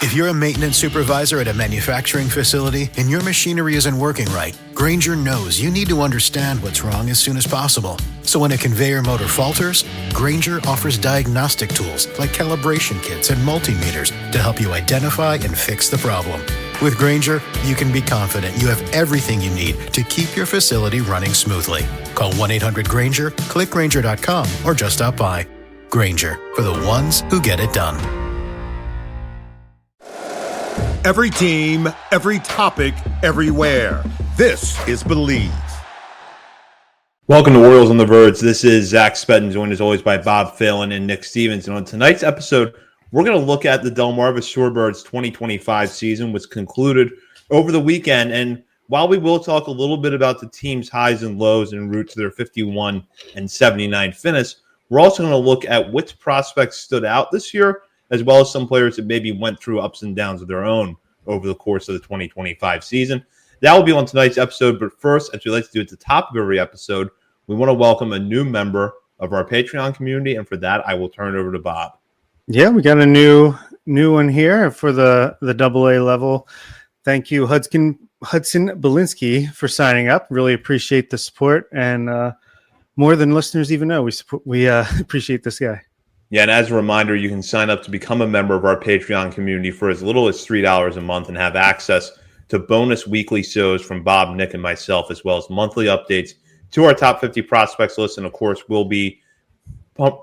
If you're a maintenance supervisor at a manufacturing facility and your machinery isn't working right, Grainger knows you need to understand what's wrong as soon as possible. So when a conveyor motor falters, Grainger offers diagnostic tools like calibration kits and multimeters to help you identify and fix the problem. With Grainger, you can be confident you have everything you need to keep your facility running smoothly. Call 1-800-GRAINGER, click Grainger.com, or just stop by. Grainger, for the ones who get it done. Every team, every topic, everywhere. This is Believe. Welcome to Orioles on the Verge. This is Zach Spedden, joined as always by Bob Phelan and Nick Stevens. And on tonight's episode, we're going to look at the Delmarva Shorebirds 2025 season, which concluded over the weekend. And while we will talk a little bit about the team's highs and lows en route to their 51-79 finish, we're also going to look at which prospects stood out this year, as well as some players that maybe went through ups and downs of their own over the course of the 2025 season. That will be on tonight's episode, but first, as we like to do at the top of every episode, we want to welcome a new member of our Patreon community, and for that, I will turn it over to Bob. Yeah, we got a new one here for the AA level. Thank you, Hudson Belinsky, for signing up. Really appreciate the support, and more than listeners even know, we appreciate this guy. Yeah, and as a reminder, you can sign up to become a member of our Patreon community for as little as $3 a month and have access to bonus weekly shows from Bob, Nick, and myself, as well as monthly updates to our top 50 prospects list. And, of course, we'll be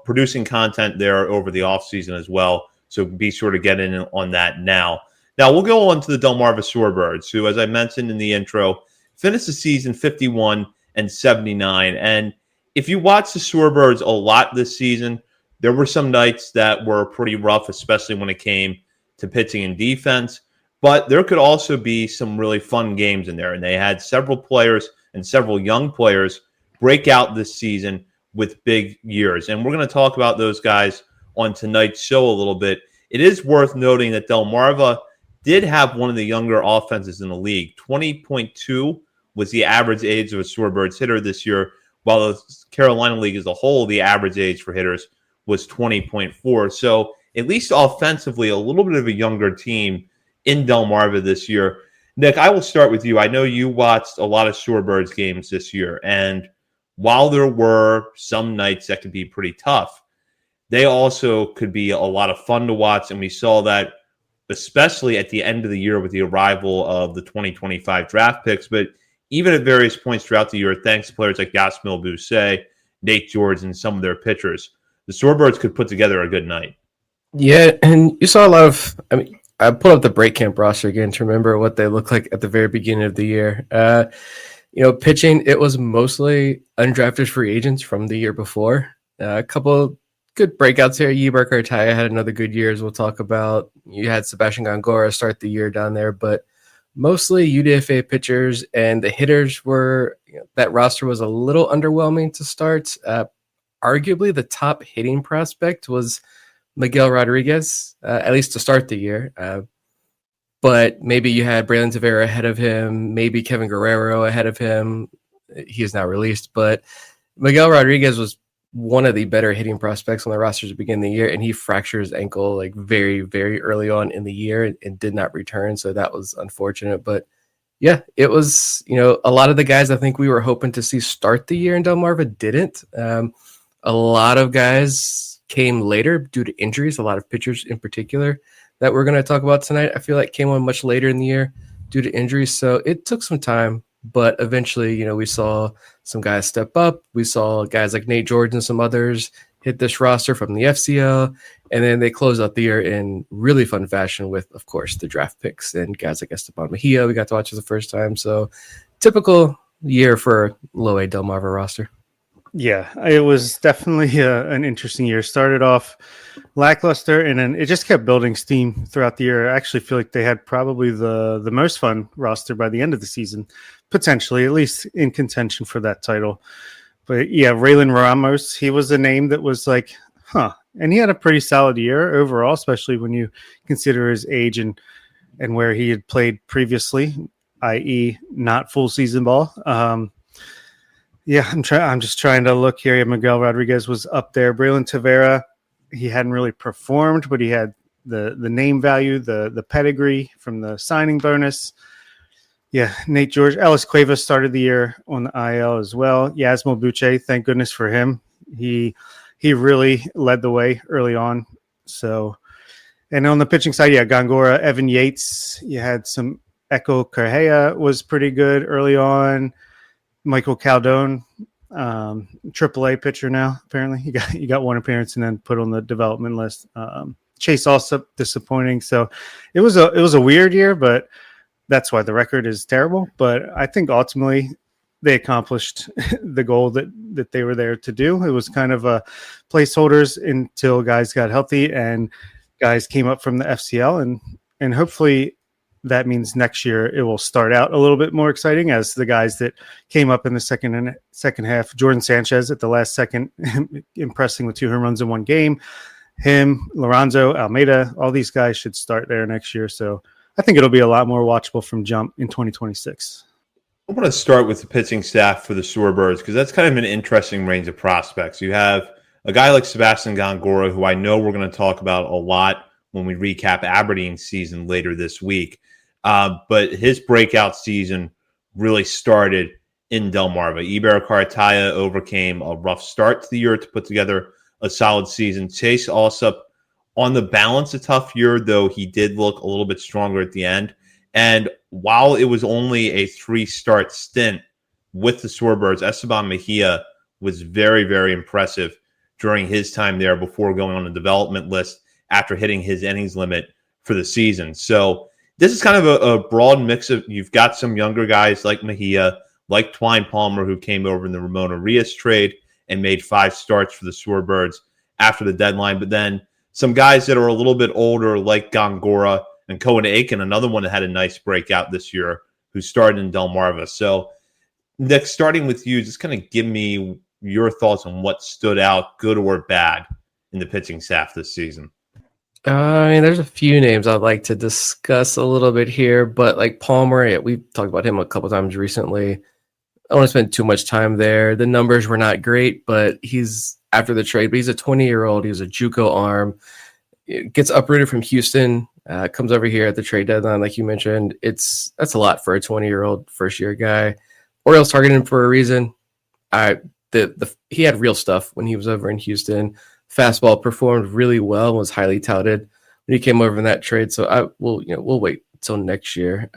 producing content there over the offseason as well. So be sure to get in on that now. Now, we'll go on to the Delmarva Shorebirds, who, as I mentioned in the intro, finished the season 51-79. And if you watch the Shorebirds a lot this season, there were some nights that were pretty rough, especially when it came to pitching and defense. But there could also be some really fun games in there. And they had several players and several young players break out this season with big years. And we're going to talk about those guys on tonight's show a little bit. It is worth noting that Delmarva did have one of the younger offenses in the league. 20.2 was the average age of a Shorebirds hitter this year, while the Carolina League as a whole, the average age for hitters was 20.4. So at least offensively, a little bit of a younger team in Delmarva this year. Nick, I will start with you. I know you watched a lot of Shorebirds games this year, and while there were some nights that could be pretty tough, they also could be a lot of fun to watch, and we saw that especially at the end of the year with the arrival of the 2025 draft picks, but even at various points throughout the year, thanks to players like Yasmil Bousset, Nate George, and some of their pitchers, the Shorebirds could put together a good night. Yeah, and you saw a lot of, I pulled up the break camp roster again to remember what they looked like at the very beginning of the year. Pitching, it was mostly undrafted free agents from the year before. A couple good breakouts here. Yiber Cartaya had another good year, as we'll talk about. You had Sebastian Gongora start the year down there, but mostly UDFA pitchers, and the hitters were, that roster was a little underwhelming to start. Arguably, the top hitting prospect was Miguel Rodriguez, at least to start the year. But maybe you had Braylon Tavera ahead of him, maybe Kevin Guerrero ahead of him. He is now released. But Miguel Rodriguez was one of the better hitting prospects on the roster to begin the year, and he fractured his ankle like very, very early on in the year and did not return. So that was unfortunate. But yeah, it was, a lot of the guys I think we were hoping to see start the year in Delmarva didn't. A lot of guys came later due to injuries, a lot of pitchers in particular that we're going to talk about tonight, I feel like came on much later in the year due to injuries. So it took some time, but eventually, we saw some guys step up. We saw guys like Nate George and some others hit this roster from the FCL, and then they closed out the year in really fun fashion with, of course, the draft picks and guys like Esteban Mejia we got to watch for the first time. So typical year for low A Delmarva roster. Yeah, it was definitely an interesting year. Started off lackluster, and then it just kept building steam throughout the year. I actually feel like they had probably the most fun roster by the end of the season, potentially, at least in contention for that title. But yeah, Raylan Ramos, he was a name that was like, and he had a pretty solid year overall, especially when you consider his age and where he had played previously, i.e. not full season ball. Yeah, I'm just trying to look here. Miguel Rodriguez was up there. Braylon Tavera, he hadn't really performed, but he had the name value, the pedigree from the signing bonus. Yeah, Nate George, Ellis Cuevas started the year on the IL as well. Yasmo Buche, thank goodness for him. He really led the way early on. So, and on the pitching side, yeah, Gongora, Evan Yates. You had some Echo Correa was pretty good early on. Michael Caldone, AAA pitcher now. Apparently, he got one appearance and then put on the development list. Chase also disappointing. So, it was a weird year, but that's why the record is terrible. But I think ultimately they accomplished the goal that they were there to do. It was kind of a placeholders until guys got healthy and guys came up from the FCL, and hopefully that means next year it will start out a little bit more exciting as the guys that came up in the second half. Jordan Sanchez at the last second, impressing with 2 home runs in one game. Him, Lorenzo, Almeida, all these guys should start there next year. So I think it'll be a lot more watchable from jump in 2026. I want to start with the pitching staff for the Shorebirds because that's kind of an interesting range of prospects. You have a guy like Sebastian Gongora, who I know we're going to talk about a lot when we recap Aberdeen's season later this week. But his breakout season really started in Delmarva. Iber Cartaya overcame a rough start to the year to put together a solid season. Chase Alsop, on the balance, a tough year, though he did look a little bit stronger at the end. And while it was only a 3-start stint with the Shorebirds, Esteban Mejia was very, very impressive during his time there before going on the development list after hitting his innings limit for the season. So this is kind of a broad mix of, you've got some younger guys like Mejia, like Twine Palmer, who came over in the Ramon Arias trade and made 5 starts for the Shorebirds after the deadline. But then some guys that are a little bit older, like Gongora and Cohen Aiken, another one that had a nice breakout this year, who started in Delmarva. So, Nick, starting with you, just kind of give me your thoughts on what stood out, good or bad, in the pitching staff this season. I mean, there's a few names I'd like to discuss a little bit here, but like Palmer, we've talked about him a couple times recently. I don't want to spend too much time there. The numbers were not great, but he's after the trade, but he's a 20-year-old. He was a JUCO arm. It gets uprooted from Houston, comes over here at the trade deadline, like you mentioned. That's a lot for a 20-year-old first-year guy. Orioles targeted him for a reason. He had real stuff when he was over in Houston. Fastball performed really well, was highly touted when he came over in that trade. So we'll wait until next year.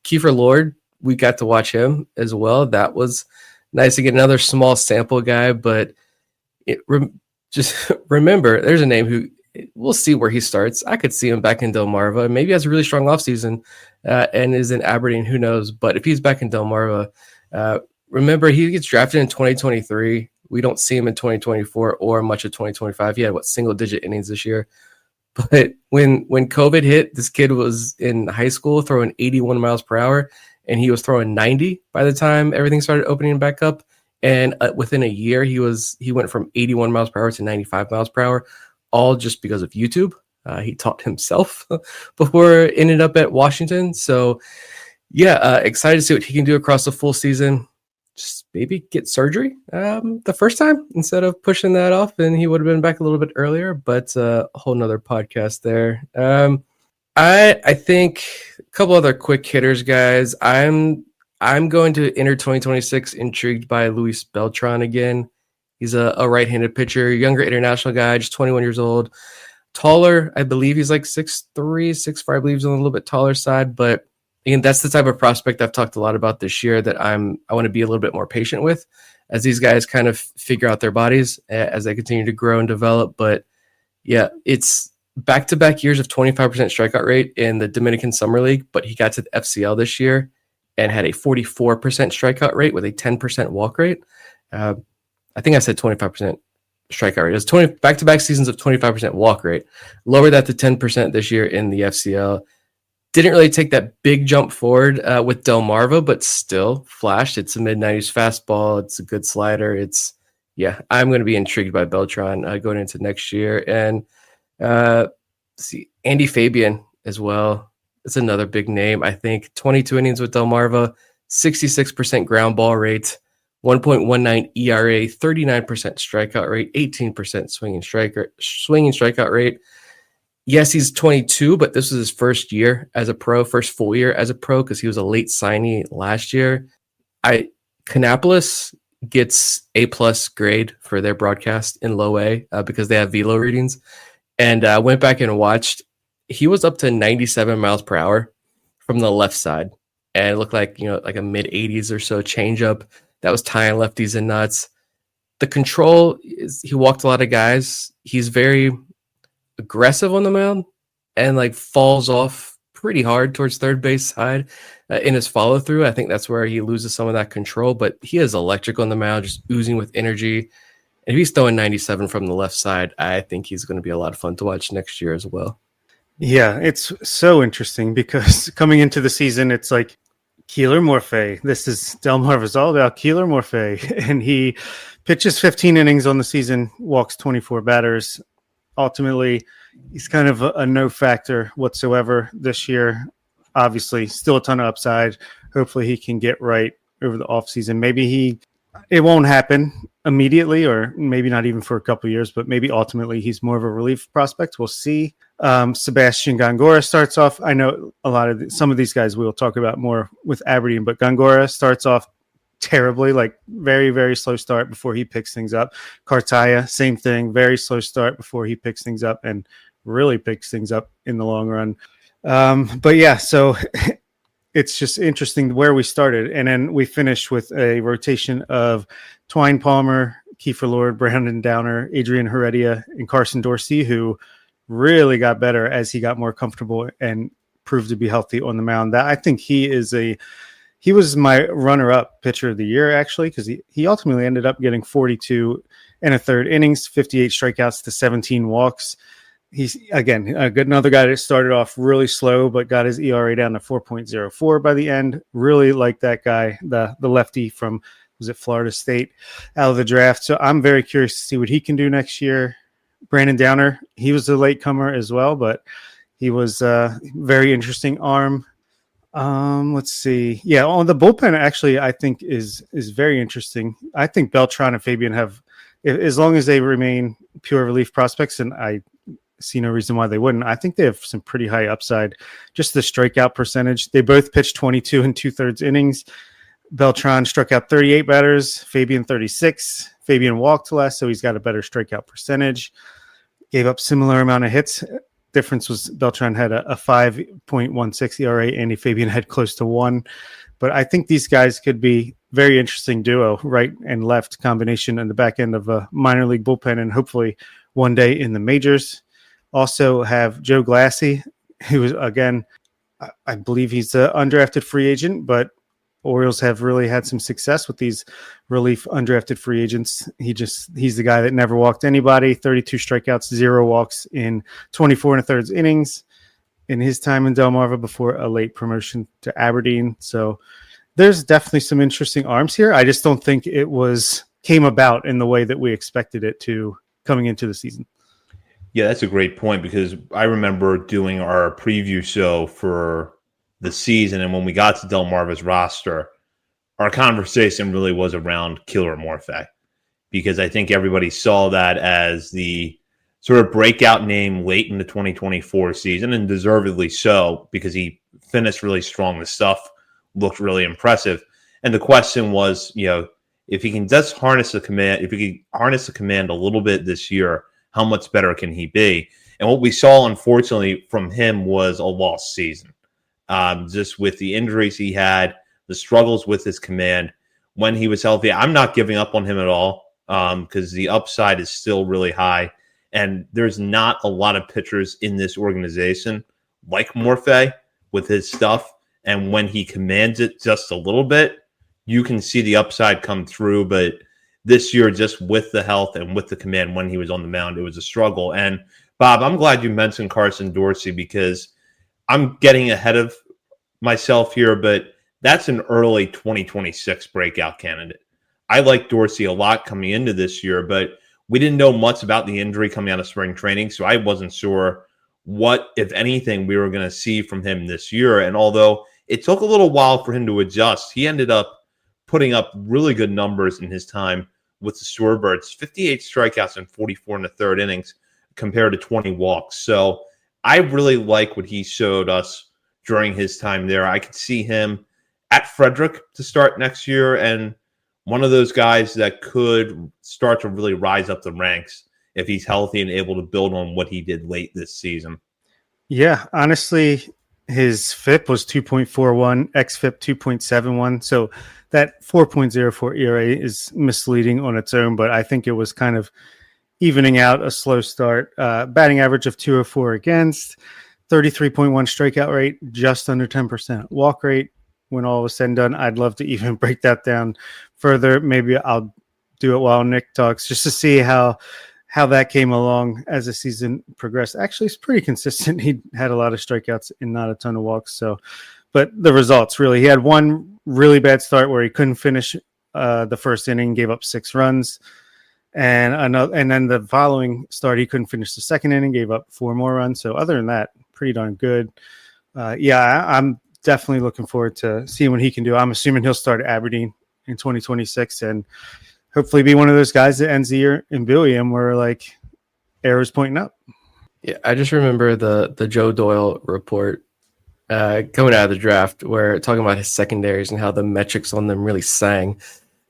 Kiefer Lord, we got to watch him as well. That was nice to get another small sample guy, but just remember, there's a name who we'll see where he starts. I could see him back in Delmarva. Maybe has a really strong offseason and is in Aberdeen. Who knows? But if he's back in Delmarva, remember, he gets drafted in 2023. We don't see him in 2024 or much of 2025. He had single-digit innings this year. But when COVID hit, this kid was in high school throwing 81 miles per hour, and he was throwing 90 by the time everything started opening back up. And within a year, he went from 81 miles per hour to 95 miles per hour, all just because of YouTube. He taught himself before ended up at Washington. So, excited to see what he can do across the full season. Just maybe get surgery the first time instead of pushing that off, and he would have been back a little bit earlier. But a whole nother podcast there. I think a couple other quick hitters, guys. I'm going to enter 2026 intrigued by Luis Beltran again. He's a right-handed pitcher, younger international guy, just 21 years old. Taller, I believe he's like 6'3", 6'4", I believe he's on a little bit taller side. But again, that's the type of prospect I've talked a lot about this year that I want to be a little bit more patient with as these guys kind of figure out their bodies as they continue to grow and develop. But yeah, it's back-to-back years of 25% strikeout rate in the Dominican Summer League, but he got to the FCL this year and had a 44% strikeout rate with a 10% walk rate. I think I said 25% strikeout rate. It was 20 back-to-back seasons of 25% walk rate. Lowered that to 10% this year in the FCL. Didn't really take that big jump forward with Delmarva, but still flashed. It's a mid-90s fastball. It's a good slider. I'm going to be intrigued by Beltran going into next year. And see, Andy Fabian as well. It's another big name. I think 22 innings with Delmarva, 66% ground ball rate, 1.19 ERA, 39% strikeout rate, 18% swinging strikeout rate. yes, he's 22, but this was his first year as a pro, first full year as a pro, because he was a late signee last year. Kannapolis gets A+ grade for their broadcast in low A because they have velo readings. And I went back and watched. He was up to 97 miles per hour from the left side. And it looked like, like a mid 80s or so changeup that was tying lefties in nuts. The control is, he walked a lot of guys. He's very aggressive on the mound and like falls off pretty hard towards third base side in his follow through. I think that's where he loses some of that control, but he is electric on the mound, just oozing with energy. And if he's throwing 97 from the left side, I think he's going to be a lot of fun to watch next year as well. Yeah, it's so interesting because coming into the season, it's like Keeler Morphe. This is Delmarva's all about Keeler Morphe. And he pitches 15 innings on the season, walks 24 batters. Ultimately, he's kind of a no factor whatsoever this year. Obviously, still a ton of upside. Hopefully he can get right over the offseason. Maybe it won't happen immediately, or maybe not even for a couple of years, but maybe ultimately he's more of a relief prospect. We'll see. Sebastian Gongora starts off. I know some of these guys we'll talk about more with Aberdeen, but Gongora starts off terribly, like very, very slow start before he picks things up. Cartaya, same thing, very slow start before he picks things up and really picks things up in the long run. But yeah, so it's just interesting where we started. And then we finished with a rotation of Twine Palmer, Kiefer Lord, Brandon Downer, Adrian Heredia, and Carson Dorsey, who really got better as he got more comfortable and proved to be healthy on the mound. That I think he was my runner-up pitcher of the year, actually, because he ultimately ended up getting 42 and a third innings, 58 strikeouts to 17 walks. He's, again, another guy that started off really slow, but got his ERA down to 4.04 by the end. Really like that guy, the lefty from, was it Florida State, out of the draft. So I'm very curious to see what he can do next year. Brandon Downer, he was a late comer as well, but he was a very interesting arm. Let's see. Yeah, on the bullpen, actually, I think is very interesting. I think Beltran and Fabian have, as long as they remain pure relief prospects, and I see no reason why they wouldn't, I think they have some pretty high upside. Just the strikeout percentage. They both pitched 22 and 2/3 innings. Beltran struck out 38 batters, Fabian 36. Fabian walked less, so he's got a better strikeout percentage. Gave up similar amount of hits. Difference was Beltran had a 5.16 ERA, Andy Fabian had close to 1. But I think these guys could be very interesting duo, right and left combination in the back end of a minor league bullpen, and hopefully one day in the majors. Also have Joe Glassy, who is, again, I believe he's an undrafted free agent, but Orioles have really had some success with these relief undrafted free agents. He's the guy that never walked anybody, 32 strikeouts, 0 walks in 24 and a third innings in his time in Delmarva before a late promotion to Aberdeen. So there's definitely some interesting arms here. I just don't think it came about in the way that we expected it to coming into the season. Yeah, that's a great point, because I remember doing our preview show for the season, and when we got to Delmarva's roster, our conversation really was around Keeler Morphe, because I think everybody saw that as the sort of breakout name late in the 2024 season, and deservedly so, because he finished really strong. The stuff looked really impressive. And the question was, if he can just harness the command a little bit this year, how much better can he be? And what we saw, unfortunately, from him was a lost season. Just with the injuries he had, the struggles with his command when he was healthy. I'm not giving up on him at all, because the upside is still really high. And there's not a lot of pitchers in this organization like Morphe with his stuff. And when he commands it just a little bit, you can see the upside come through. But this year, just with the health and with the command when he was on the mound, it was a struggle. And Bob, I'm glad you mentioned Carson Dorsey, because I'm getting ahead of myself here, but that's an early 2026 breakout candidate. I like Dorsey a lot coming into this year, but we didn't know much about the injury coming out of spring training, so I wasn't sure what, if anything, we were going to see from him this year. And although it took a little while for him to adjust, he ended up putting up really good numbers in his time with the Shorebirds, 58 strikeouts and 44 and a third innings compared to 20 walks. So I really like what he showed us during his time there. I could see him at Frederick to start next year, and one of those guys that could start to really rise up the ranks if he's healthy and able to build on what he did late this season. Yeah, honestly, his FIP was 2.41, xFIP 2.71. So that 4.04 ERA is misleading on its own, but I think it was kind of evening out a slow start. Batting average of 204 against, 33.1 strikeout rate, just under 10% walk rate. When all was said and done, I'd love to even break that down further. Maybe I'll do it while Nick talks just to see how that came along as the season progressed. Actually, it's pretty consistent. He had a lot of strikeouts and not a ton of walks. So, but the results really, he had one really bad start where he couldn't finish the first inning, gave up 6 runs, and then the following start he couldn't finish the second inning, gave up 4 more runs. So other than that, pretty darn good. I'm definitely looking forward to seeing what he can do. I'm assuming he'll start at Aberdeen in 2026 and hopefully be one of those guys that ends the year in Billiam where like arrows pointing up. Yeah, I just remember the Joe Doyle report coming out of the draft where talking about his secondaries and how the metrics on them really sang,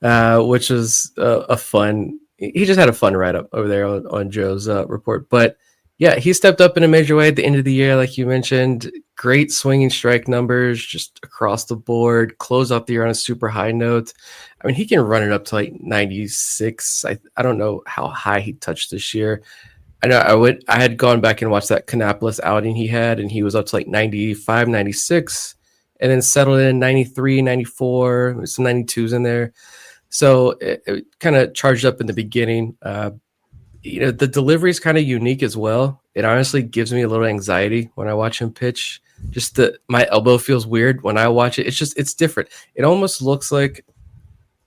which was a fun. He just had a fun write up over there on Joe's report. But yeah, he stepped up in a major way at the end of the year, like you mentioned. Great swinging strike numbers just across the board. Close off the year on a super high note. I mean, he can run it up to like 96. I don't know how high he touched this year. I know I had gone back and watched that Kannapolis outing he had, and he was up to like 95, 96, and then settled in 93, 94, with some 92s in there. So it kind of charged up in the beginning. The delivery is kind of unique as well. It honestly gives me a little anxiety when I watch him pitch. Just my elbow feels weird when I watch it. It's different. It almost looks like,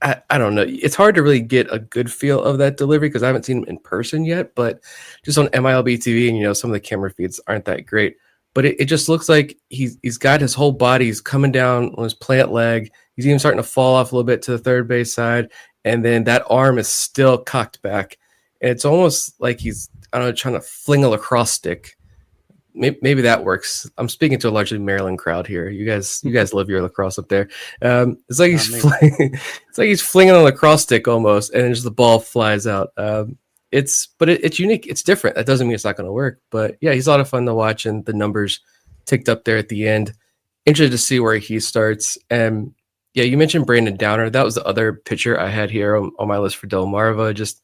I don't know. It's hard to really get a good feel of that delivery because I haven't seen him in person yet, but just on MILB TV and, some of the camera feeds aren't that great, but it just looks like he's got his whole body. He's coming down on his plant leg. He's even starting to fall off a little bit to the third base side. And then that arm is still cocked back. And it's almost like he's, trying to fling a lacrosse stick. Maybe that works. I'm speaking to a largely Maryland crowd here. You guys love your lacrosse up there. It's like he's flinging a lacrosse stick almost, and just the ball flies out. It's unique. It's different. That doesn't mean it's not going to work. But yeah, he's a lot of fun to watch, and the numbers ticked up there at the end. Interested to see where he starts. And yeah, you mentioned Brandon Downer. That was the other pitcher I had here on my list for Delmarva. Just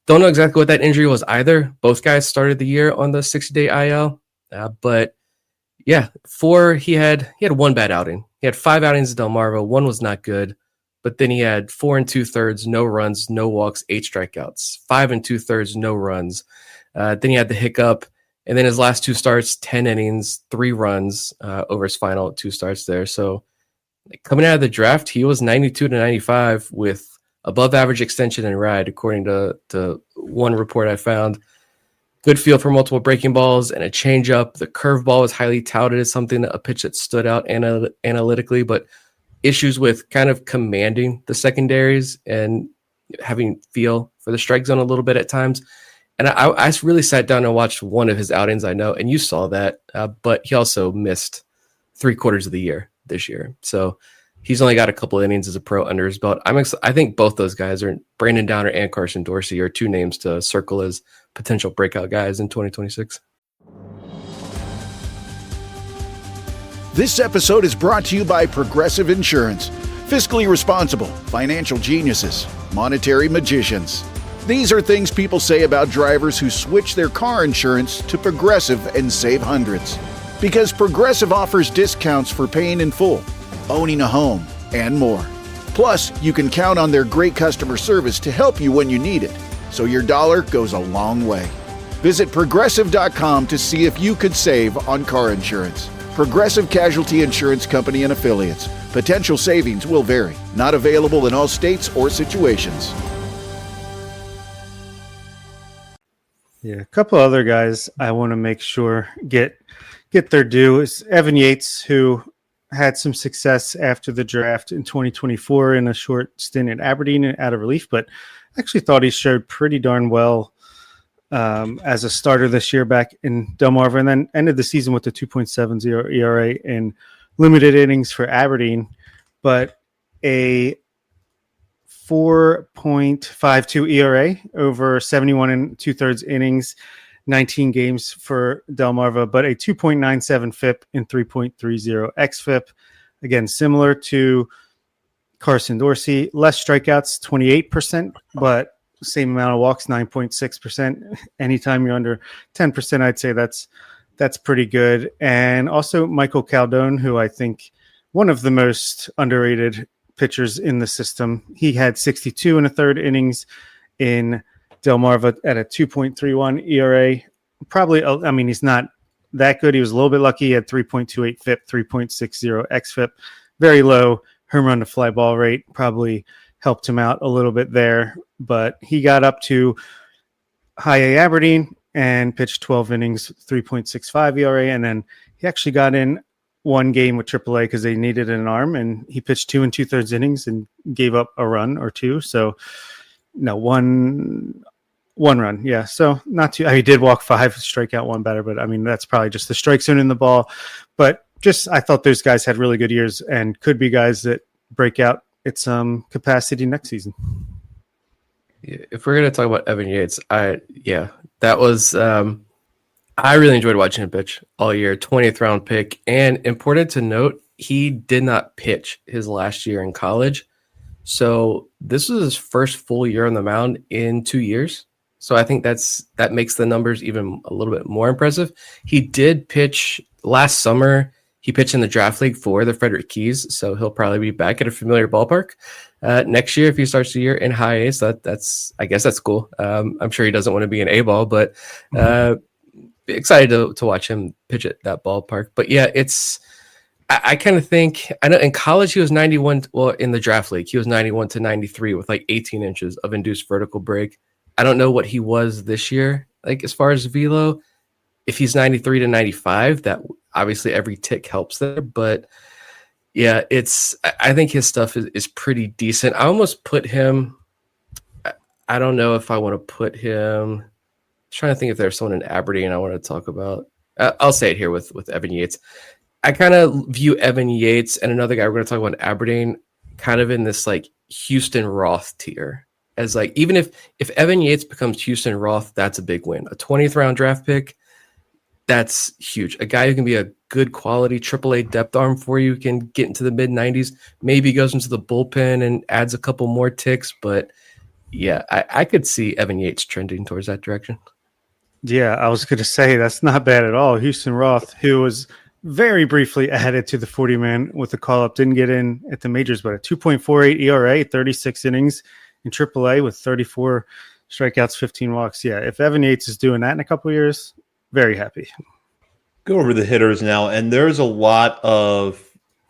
don't know exactly what that injury was either. Both guys started the year on the 60-day IL. But yeah, he had one bad outing. He had 5 outings at Delmarva. One was not good, but then he had 4 2/3, no runs, no walks, 8 strikeouts. 5 2/3, no runs. Then he had the hiccup, and then his last 2 starts, 10 innings, 3 runs over his final 2 starts there. So coming out of the draft, he was 92 to 95 with above average extension and ride, according to one report I found. Good feel for multiple breaking balls and a changeup. The curveball was highly touted as a pitch that stood out analytically, but issues with kind of commanding the secondaries and having feel for the strike zone a little bit at times. And I really sat down and watched one of his outings, I know, and you saw that, but he also missed 3/4 of the year this year. So he's only got a couple innings as a pro under his belt. I think both those guys are Brandon Downer and Carson Dorsey are 2 names to circle as potential breakout guys in 2026. This episode is brought to you by Progressive Insurance. Fiscally responsible, financial geniuses, monetary magicians. These are things people say about drivers who switch their car insurance to Progressive and save hundreds. Because Progressive offers discounts for paying in full, owning a home, and more. Plus, you can count on their great customer service to help you when you need it, so your dollar goes a long way. Visit Progressive.com to see if you could save on car insurance. Progressive Casualty Insurance Company and Affiliates. Potential savings will vary. Not available in all states or situations. Yeah, a couple other guys I want to make sure get their due is Evan Yates, who had some success after the draft in 2024 in a short stint at Aberdeen out of relief, but actually thought he showed pretty darn well as a starter this year back in Delmarva, and then ended the season with a 2.70 ERA in limited innings for Aberdeen, but a 4.52 ERA over 71 and 2/3 innings, 19 games for Delmarva, but a 2.97 FIP and 3.30 xFIP. Again, similar to Carson Dorsey, less strikeouts, 28%, but same amount of walks, 9.6%. Anytime you're under 10%, I'd say that's pretty good. And also Michael Caldone, who I think one of the most underrated pitchers in the system. He had 62 and a third innings in Delmarva at a 2.31 ERA. Probably, I mean, he's not that good. He was a little bit lucky. He had 3.28 FIP, 3.60 xFIP. Very low home run to fly ball rate. Probably helped him out a little bit there. But he got up to high A Aberdeen and pitched 12 innings, 3.65 ERA. And then he actually got in one game with AAA because they needed an arm, and he pitched 2 2/3 innings and gave up a run or two. So, no, one run. Yeah. So not too, he did walk 5, strike out 1 batter, but I mean, that's probably just the strike zone in the ball. But just, I thought those guys had really good years and could be guys that break out at some capacity next season. If we're going to talk about Evan Yates, that was, I really enjoyed watching him pitch all year. 20th round pick. And important to note, he did not pitch his last year in college. So this was his first full year on the mound in 2 years. So I think that makes the numbers even a little bit more impressive. He did pitch last summer. He pitched in the draft league for the Frederick Keys. So he'll probably be back at a familiar ballpark next year if he starts the year in high A. So I guess that's cool. I'm sure he doesn't want to be an A-ball, but excited to watch him pitch at that ballpark. But yeah, I kind of think, I know in college he was 91, well, in the draft league, he was 91 to 93 with like 18 inches of induced vertical break. I don't know what he was this year, like as far as velo. If he's 93 to 95, that obviously every tick helps there. But yeah, I think his stuff is pretty decent. I almost put him, I don't know if I want to put him, trying to think if there's someone in Aberdeen I want to talk about. I'll say it here with Evan Yates. I kind of view Evan Yates and another guy we're going to talk about in Aberdeen kind of in this like Houston Roth tier. As like, even if Evan Yates becomes Houston Roth, that's a big win. A 20th round draft pick, that's huge. A guy who can be a good quality AAA depth arm for you, can get into the mid 90s, maybe goes into the bullpen and adds a couple more ticks. But yeah, I could see Evan Yates trending towards that direction. Yeah, I was going to say that's not bad at all. Houston Roth, who was very briefly added to the 40-man with the call-up, didn't get in at the majors, but a 2.48 ERA, 36 innings in AAA with 34 strikeouts, 15 walks. Yeah, if Evan Yates is doing that in a couple of years, very happy. Go over the hitters now, and there's a lot of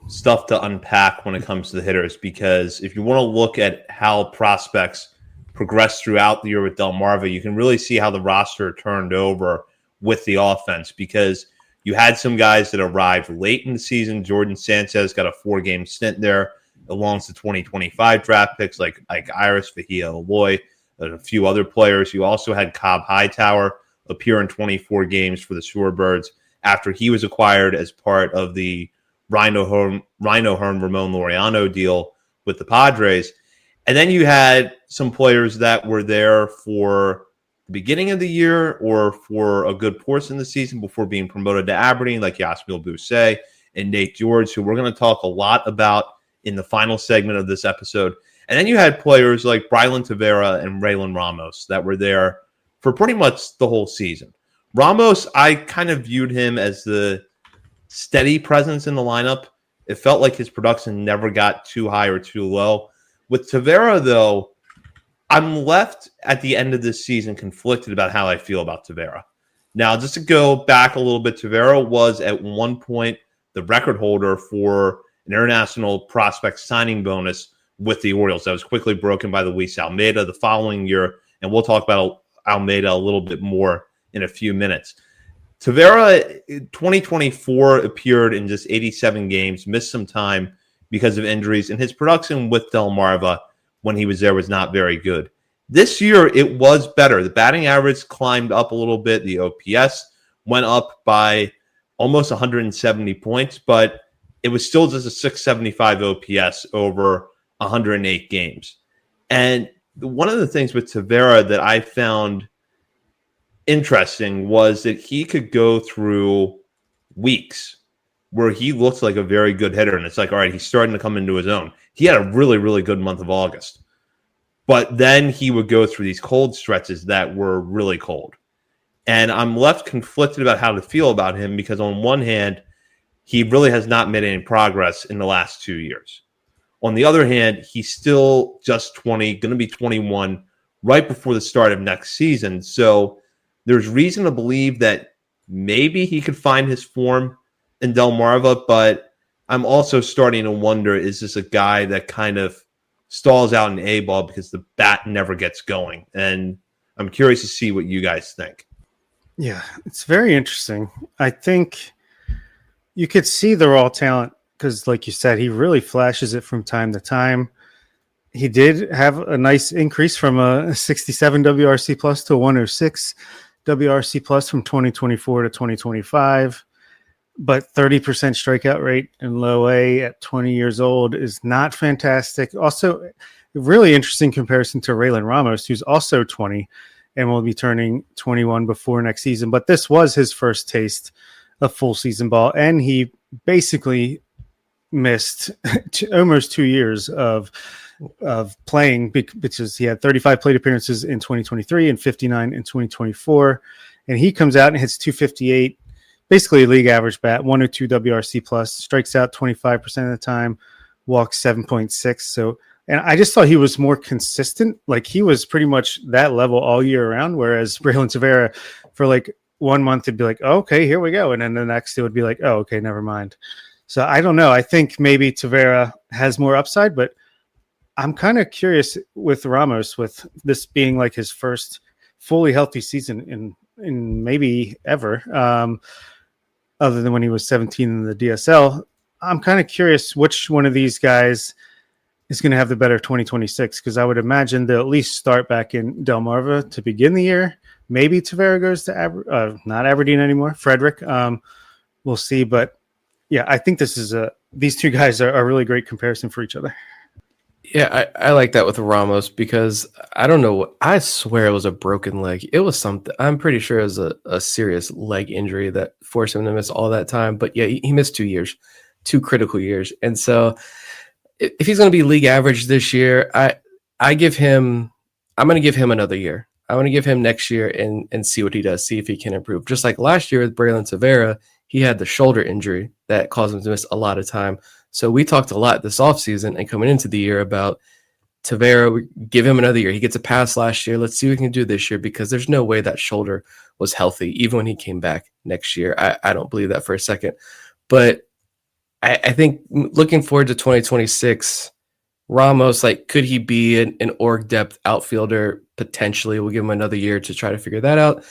stuff to unpack when it comes to the hitters, because if you want to look at how prospects progressed throughout the year with Delmarva, you can really see how the roster turned over with the offense, because you had some guys that arrived late in the season. Jordan Sanchez got a 4-game stint there, along with the 2025 draft picks like Iris, Fahia Aloy, and a few other players. You also had Cobb Hightower appear in 24 games for the Shorebirds after he was acquired as part of the Rhino Hearn Ramon Laureano deal with the Padres. And then you had some players that were there for the beginning of the year or for a good portion of the season before being promoted to Aberdeen, like Yasmiel Bousset and Nate George, who we're going to talk a lot about in the final segment of this episode. And then you had players like Brylan Tavera and Raylan Ramos that were there for pretty much the whole season. Ramos, I kind of viewed him as the steady presence in the lineup. It felt like his production never got too high or too low. With Tavera, though, I'm left at the end of this season conflicted about how I feel about Tavera. Now, just to go back a little bit, Tavera was at one point the record holder for an international prospect signing bonus with the Orioles. That was quickly broken by Luis Almeida the following year, and we'll talk about Almeida a little bit more in a few minutes. Tavera, 2024, appeared in just 87 games, missed some time because of injuries, and his production with Delmarva when he was there was not very good. This year, it was better. The batting average climbed up a little bit. The OPS went up by almost 170 points, but it was still just a 675 OPS over 108 games. And one of the things with Tavera that I found interesting was that he could go through weeks where he looks like a very good hitter, and it's like, all right, he's starting to come into his own. He had a really, really good month of August. But then he would go through these cold stretches that were really cold. And I'm left conflicted about how to feel about him because on one hand, he really has not made any progress in the last 2 years. On the other hand, he's still just 20, going to be 21 right before the start of next season. So there's reason to believe that maybe he could find his form in Delmarva, but I'm also starting to wonder, is this a guy that kind of stalls out in A-ball because the bat never gets going? And I'm curious to see what you guys think. Yeah, it's very interesting. I think you could see the raw talent because, like you said, he really flashes it from time to time. He did have a nice increase from a 67 WRC plus to a 106 WRC plus from 2024 to 2025. But 30% strikeout rate in low A at 20 years old is not fantastic. Also, a really interesting comparison to Raylan Ramos, who's also 20 and will be turning 21 before next season. But this was his first taste of full season ball, and he basically missed almost 2 years of playing because he had 35 plate appearances in 2023 and 59 in 2024. And he comes out and hits 258. Basically a league average bat, 102 WRC plus, strikes out 25% of the time, walks 7.6. So, and I just thought he was more consistent. Like he was pretty much that level all year round. Whereas Braylon Tavera for like 1 month, it'd be like, oh, okay, here we go. And then the next it would be like, oh, okay, never mind. So I don't know. I think maybe Tavera has more upside, but I'm kind of curious with Ramos, with this being like his first fully healthy season in maybe ever. Other than when he was 17 in the DSL, I'm kind of curious which one of these guys is going to have the better 2026, because I would imagine they'll at least start back in Delmarva to begin the year. Maybe Tavera goes to not Aberdeen anymore, Frederick. We'll see. But yeah, I think these two guys are a really great comparison for each other. Yeah, I like that with Ramos because I don't know. I swear it was a broken leg. It was something. I'm pretty sure it was a serious leg injury that forced him to miss all that time. But yeah, he missed 2 years, 2 critical years. And so if he's going to be league average this year, I'm going to give him another year. I want to give him next year and see what he does, see if he can improve. Just like last year with Braylon Tavera, he had the shoulder injury that caused him to miss a lot of time. So we talked a lot this offseason and coming into the year about Tavera, we give him another year. He gets a pass last year. Let's see what he can do this year because there's no way that shoulder was healthy, even when he came back next year. I don't believe that for a second. But I think looking forward to 2026, Ramos, like, could he be an org depth outfielder? Potentially. We'll give him another year to try to figure that out.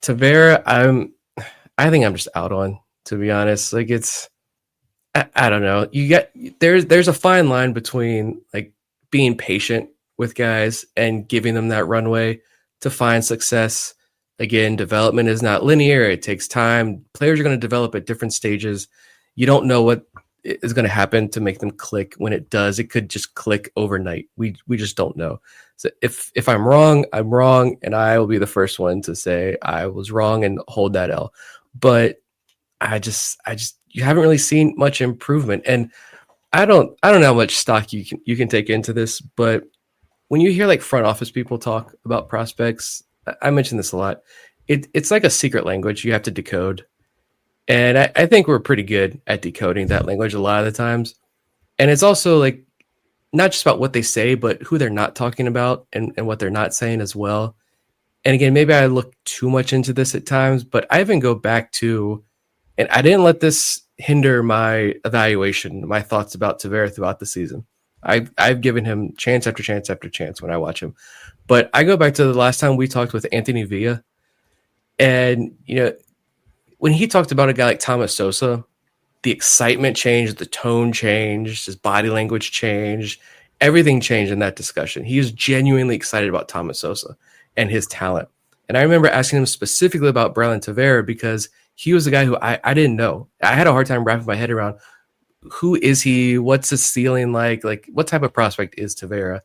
Tavera, I think I'm just out on, to be honest. Like I don't know. There's a fine line between like being patient with guys and giving them that runway to find success. Again, development is not linear. It takes time. Players are going to develop at different stages. You don't know what is going to happen to make them click. When it does, it could just click overnight. We just don't know. So if I'm wrong, I'm wrong, and I will be the first one to say I was wrong and hold that L. But I just you haven't really seen much improvement, and I don't know how much stock you can take into this, but when you hear like front office people talk about prospects, I mention this a lot. It's like a secret language you have to decode, and I think we're pretty good at decoding that language a lot of the times. And it's also like not just about what they say, but who they're not talking about and what they're not saying as well. And again, maybe I look too much into this at times, but I even go back to, and I didn't let this hinder my evaluation, my thoughts about Tavera throughout the season. I've given him chance after chance after chance when I watch him. But I go back to the last time we talked with Anthony Villa. And, when he talked about a guy like Thomas Sosa, the excitement changed, the tone changed, his body language changed. everything changed in that discussion. He was genuinely excited about Thomas Sosa and his talent. And I remember asking him specifically about Braylon Tavera because he was the guy who I didn't know. I had a hard time wrapping my head around who is he? What's his ceiling like? Like, what type of prospect is Tavera?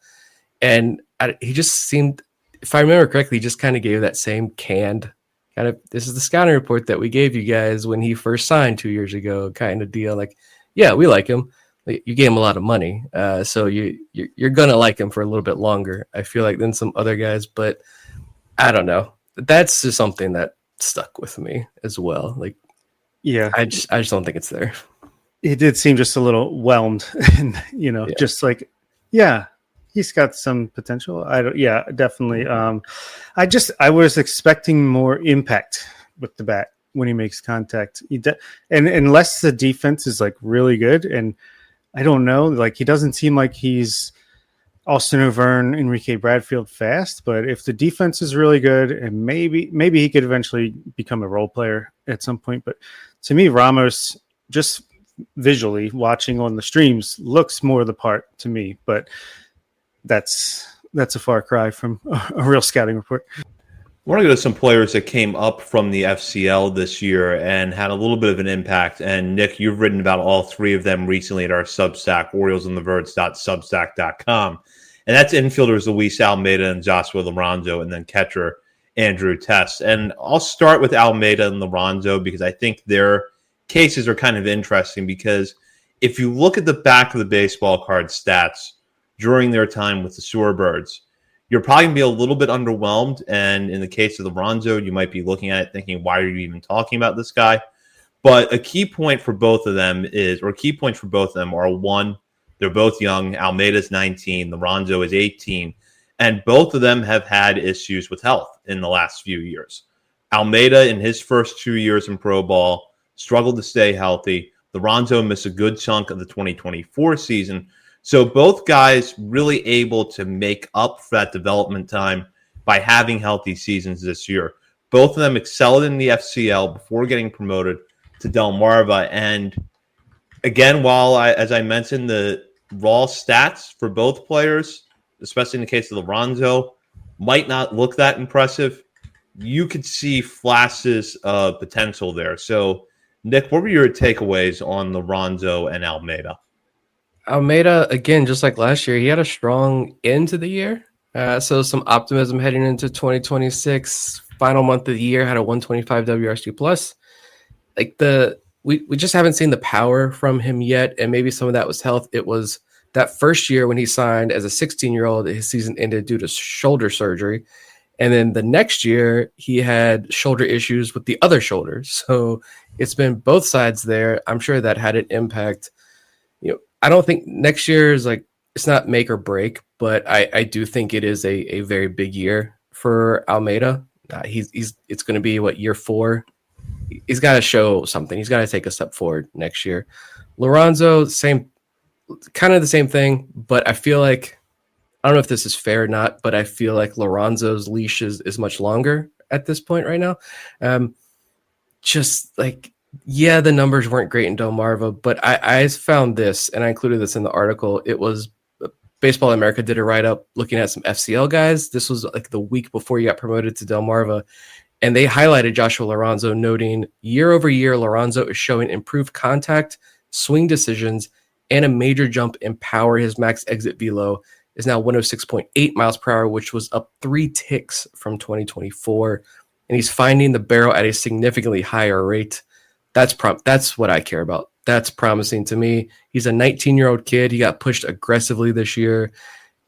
And he just seemed, if I remember correctly, he just kind of gave that same canned kind of, this is the scouting report that we gave you guys when he first signed 2 years ago kind of deal. Like, yeah, we like him. You gave him a lot of money. So you're going to like him for a little bit longer, I feel like, than some other guys. But I don't know. That's just something that stuck with me as well. Like, yeah, I just don't think it's there. He did seem just a little whelmed and, just like, yeah, he's got some potential. Definitely. I was expecting more impact with the bat when he makes contact. And unless the defense is like really good, and I don't know, like he doesn't seem like he's Austin O'Verne, Enrique Bradfield fast, but if the defense is really good, and maybe he could eventually become a role player at some point. But to me, Ramos, just visually watching on the streams, looks more the part to me, but that's a far cry from a real scouting report. I want to go to some players that came up from the FCL this year and had a little bit of an impact. And Nick, you've written about all three of them recently at our Substack, oriolesandthebirds.substack.com. And that's infielders Luis Almeida and Joshua Lorenzo, and then catcher Andrew Test. And I'll start with Almeida and Lorenzo because I think their cases are kind of interesting, because if you look at the back of the baseball card stats during their time with the Shorebirds, you're probably going to be a little bit underwhelmed. And in the case of Lorenzo, you might be looking at it thinking, why are you even talking about this guy? But a key point for both of them are, one, they're both young. Almeida's 19, Lorenzo is 18. And both of them have had issues with health in the last few years. Almeida, in his first 2 years in pro ball, struggled to stay healthy. Lorenzo missed a good chunk of the 2024 season. So both guys really able to make up for that development time by having healthy seasons this year. Both of them excelled in the FCL before getting promoted to Delmarva. And again, as I mentioned, the raw stats for both players, especially in the case of Lorenzo, might not look that impressive, you could see flashes of potential there. So, Nick, what were your takeaways on Lorenzo and Almeida? Almeida, again, just like last year, he had a strong end to the year. So some optimism heading into 2026. Final month of the year had a 125 WRC plus. Like we just haven't seen the power from him yet, and maybe some of that was health. It was that first year when he signed as a 16-year-old, his season ended due to shoulder surgery. And then the next year, he had shoulder issues with the other shoulder. So it's been both sides there. I'm sure that had an impact. I don't think next year is like, it's not make or break, but I do think it is a very big year for Almeida. It's going to be year 4. He's got to show something. He's got to take a step forward next year. Lorenzo, kind of the same thing, but I feel like, I don't know if this is fair or not, but I feel like Lorenzo's leash is much longer at this point right now. Just like, yeah, the numbers weren't great in Delmarva, but I found this, and I included this in the article. It was Baseball America did a write-up looking at some FCL guys. This was like the week before he got promoted to Delmarva, and they highlighted Joshua Lorenzo, noting year over year, Lorenzo is showing improved contact, swing decisions, and a major jump in power. His max exit velo is now 106.8 miles per hour, which was up 3 ticks from 2024. And he's finding the barrel at a significantly higher rate. That's what I care about. That's promising to me. He's a 19-year-old kid. He got pushed aggressively this year.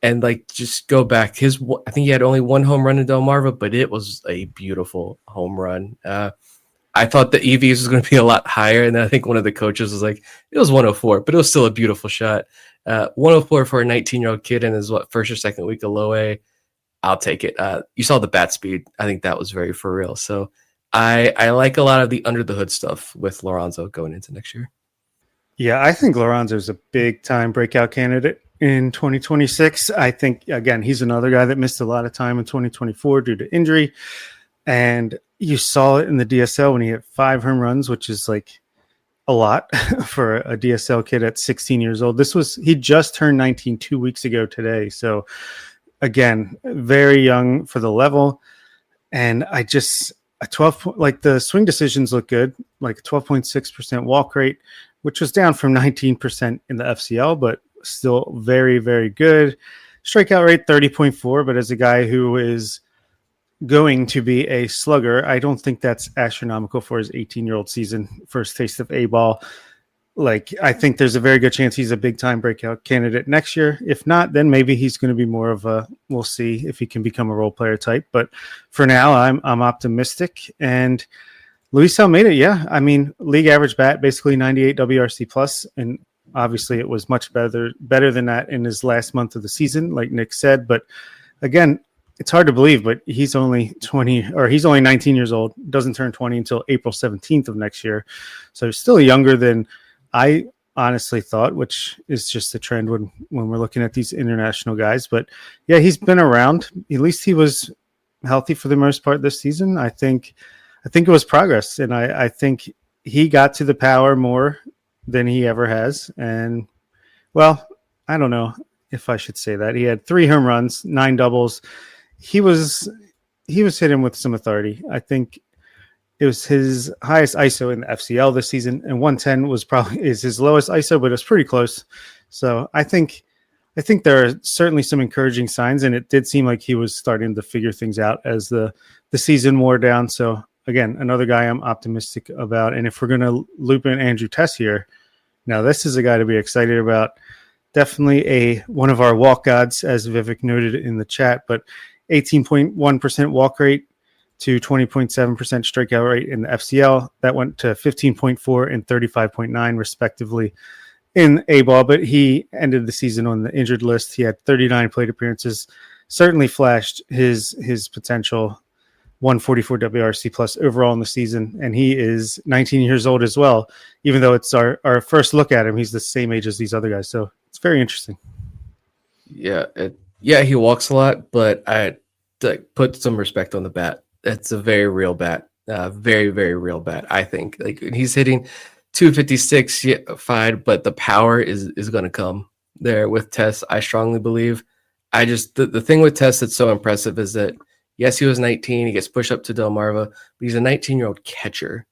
And just go back. I think he had only 1 home run in Delmarva, but it was a beautiful home run. I thought the EVs was going to be a lot higher. And then I think one of the coaches was like, it was 104, but it was still a beautiful shot. 104 for a 19-year-old kid in his first or second week of low A. I'll take it. You saw the bat speed. I think that was very for real. So I like a lot of the under the hood stuff with Lorenzo going into next year. Yeah, I think Lorenzo's a big time breakout candidate in 2026. I think, again, he's another guy that missed a lot of time in 2024 due to injury. And you saw it in the DSL when he hit 5 home runs, which is like a lot for a DSL kid at 16 years old. He just turned 19 2 weeks ago today. So again, very young for the level. And a 12, like the swing decisions look good, like 12.6% walk rate, which was down from 19% in the FCL, but still very, very good. Strikeout rate 30.4, but as a guy who is going to be a slugger, I don't think that's astronomical for his 18-year-old season, first taste of A-ball. Like, I think there's a very good chance he's a big-time breakout candidate next year. If not, then maybe he's going to be more of we'll see if he can become a role player type. But for now, I'm optimistic. And Luis Almeida, yeah, I mean, league average bat, basically 98 WRC plus, and obviously it was much better than that in his last month of the season, like Nick said. But again, it's hard to believe, but he's only 19 years old, doesn't turn 20 until April 17th of next year. So he's still younger than I honestly thought, which is just a trend when we're looking at these international guys. But yeah, he's been around. At least he was healthy for the most part this season. I think it was progress, and I think he got to the power more than he ever has. And well, I don't know if I should say that. He had 3 home runs, 9 doubles. He was hitting with some authority. I think it was his highest ISO in the FCL this season, and 110 is his lowest ISO, but it's pretty close. So I think there are certainly some encouraging signs, and it did seem like he was starting to figure things out as the season wore down. So again, another guy I'm optimistic about. And if we're going to loop in Andrew Tess here, now this is a guy to be excited about. Definitely one of our walk gods, as Vivek noted in the chat, but 18.1% walk rate to 20.7% strikeout rate in the FCL. That went to 15.4 and 35.9 respectively in A-ball, but he ended the season on the injured list. He had 39 plate appearances, certainly flashed his potential, 144 WRC plus overall in the season, and he is 19 years old as well. Even though it's our first look at him, he's the same age as these other guys, so it's very interesting. Yeah, he walks a lot, but I put some respect on the bat. It's a very real bat, very, very real bat. I think like he's hitting 256, fine, but the power is going to come there with Tess. I strongly believe. The thing with Tess that's so impressive is that yes, he was 19. He gets pushed up to Delmarva, but he's a 19-year-old catcher,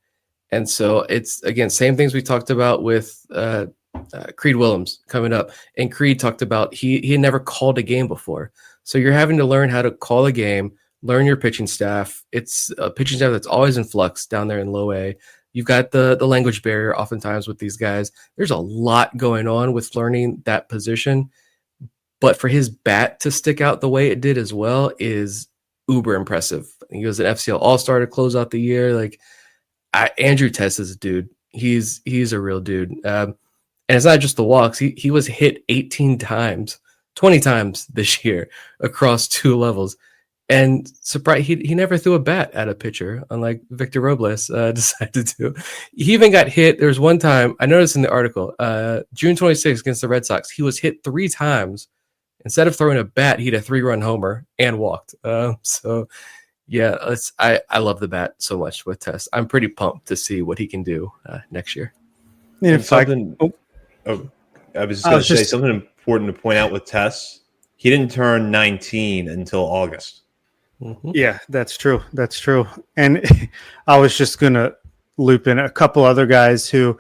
and so it's again same things we talked about with Creed Willems coming up, and Creed talked about he had never called a game before, so you're having to learn how to call a game, learn your pitching staff. It's a pitching staff that's always in flux down there in low A. You've got the language barrier oftentimes with these guys. There's a lot going on with learning that position, but for his bat to stick out the way it did as well is uber impressive. He was an FCL All-Star to close out the year. Andrew Tess is a dude. He's a real dude. And it's not just the walks. He was hit 18 times, 20 times this year across 2 levels. And surprise, he never threw a bat at a pitcher, unlike Victor Robles decided to. He even got hit. There was one time, I noticed in the article, June 26th against the Red Sox, he was hit 3 times. Instead of throwing a bat, he had a 3-run homer and walked. So, yeah, I love the bat so much with Tess. I'm pretty pumped to see what he can do next year. I was just going to say something important to point out with Tess. He didn't turn 19 until August. Mm-hmm. Yeah, that's true. That's true. And I was just going to loop in a couple other guys who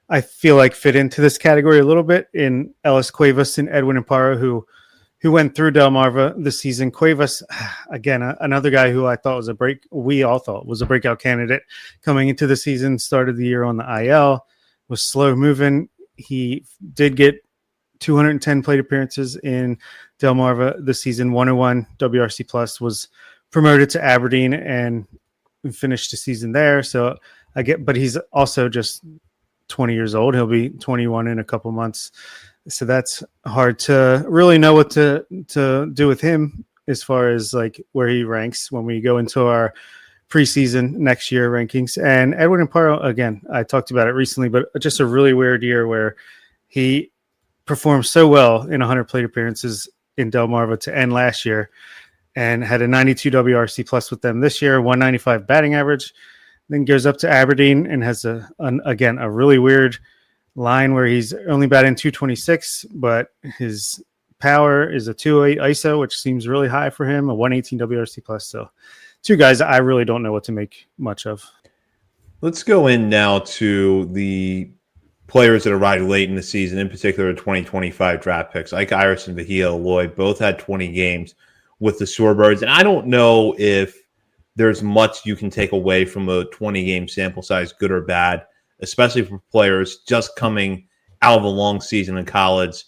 I feel like fit into this category a little bit in Ellis Cuevas and Edwin Amparo, who went through Delmarva this season. Cuevas, again, another guy who I thought we all thought was a breakout candidate coming into the season, started the year on the IL, was slow moving. He did get 210 plate appearances in Delmarva this season, 101 WRC plus, was promoted to Aberdeen and finished the season there. So but he's also just 20 years old. He'll be 21 in a couple months. So that's hard to really know what to do with him as far as like where he ranks when we go into our preseason next year rankings. And Edwin Amparo, again, I talked about it recently, but just a really weird year where he performed so well in 100 plate appearances in Delmarva to end last year and had a 92 WRC plus with them this year, 195 batting average. then goes up to Aberdeen and has again a really weird line where he's only batting 226, but his power is a 208 ISO, which seems really high for him, a 118 WRC plus. So two guys I really don't know what to make much of. Let's go in now to the players that arrived late in the season, in particular 2025 draft picks. Ike Iris and Vahia Lloyd both had 20 games with the Shorebirds. And I don't know if there's much you can take away from a 20-game sample size, good or bad, especially for players just coming out of a long season in college.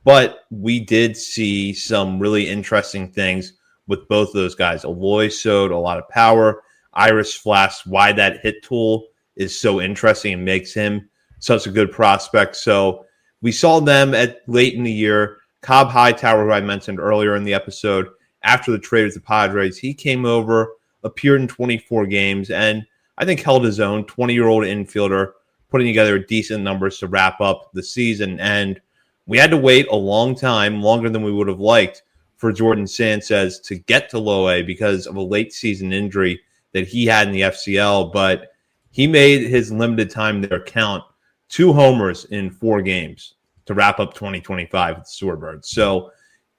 But we did see some really interesting things with both of those guys. Aloy showed a lot of power. Iris flashed why that hit tool is so interesting and makes him such a good prospect. So we saw them at late in the year. Cobb Hightower, who I mentioned earlier in the episode, after the trade with the Padres, he came over, appeared in 24 games, and I think held his own. 20-year-old infielder, putting together decent numbers to wrap up the season. And we had to wait a long time, longer than we would have liked, for Jordan Sanchez to get to low A because of a late season injury that he had in the FCL. But he made his limited time there count. 2 homers in 4 games to wrap up 2025 with the Shorebirds. So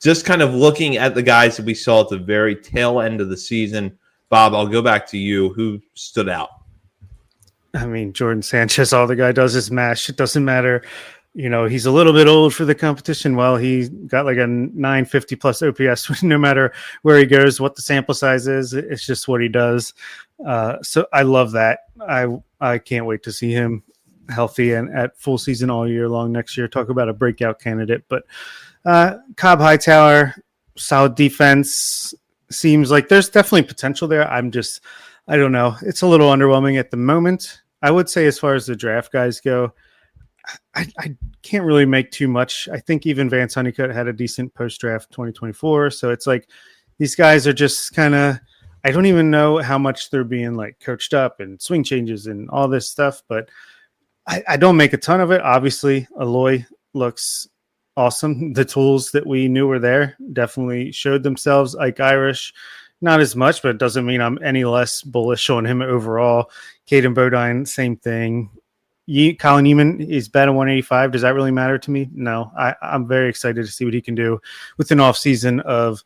just kind of looking at the guys that we saw at the very tail end of the season, Bob, I'll go back to you. Who stood out? I mean, Jordan Sanchez, all the guy does is mash. It doesn't matter. He's a little bit old for the competition. Well, he got like a 950 plus OPS no matter where he goes, what the sample size is. It's just what he does. So I love that. I can't wait to see him healthy and at full season all year long next year. Talk about a breakout candidate. But Cobb Hightower, solid defense. Seems like there's definitely potential there. I don't know. It's a little underwhelming at the moment. I would say as far as the draft guys go, I can't really make too much. I think even Vance Honeycutt had a decent post-draft 2024. So it's like these guys are just kind of, I don't even know how much they're being like coached up and swing changes and all this stuff, but I don't make a ton of it. Obviously, Aloy looks awesome. The tools that we knew were there definitely showed themselves. Ike Irish, not as much, but it doesn't mean I'm any less bullish on him overall. Caden Bodine, same thing. Colin Neiman is batting 185. Does that really matter to me? No. I'm very excited to see what he can do with an off season of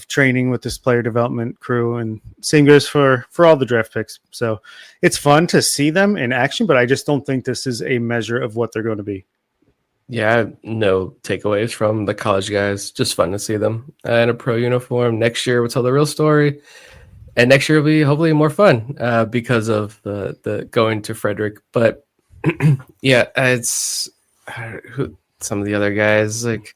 training with this player development crew, and same goes for all the draft picks. So it's fun to see them in action, but I just don't think this is a measure of what they're going to be. Yeah, no takeaways from the college guys. Just fun to see them in a pro uniform. Next year, we'll tell the real story. And next year will be hopefully more fun because of the going to Frederick. But yeah, it's some of the other guys like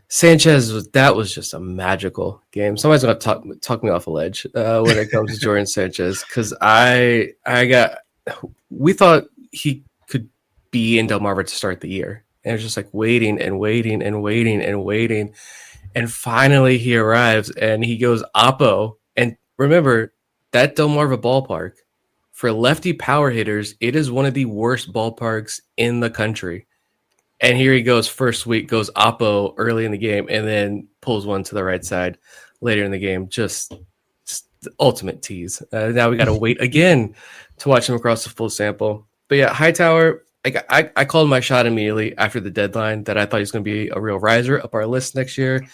Sanchez. That was just a magical game. Somebody's going to talk me off a ledge when it comes to Jordan Sanchez, because we thought he could be in Delmarva to start the year. And it was just like waiting and waiting and waiting and waiting. And finally he arrives and he goes oppo. And remember, that Delmarva ballpark, for lefty power hitters, it is one of the worst ballparks in the country. And here he goes, first week, goes oppo early in the game, and then pulls one to the right side later in the game. Just the ultimate tease. Now we got to wait again to watch him across the full sample. But yeah, Hightower, I called my shot immediately after the deadline that I thought he was going to be a real riser up our list next year.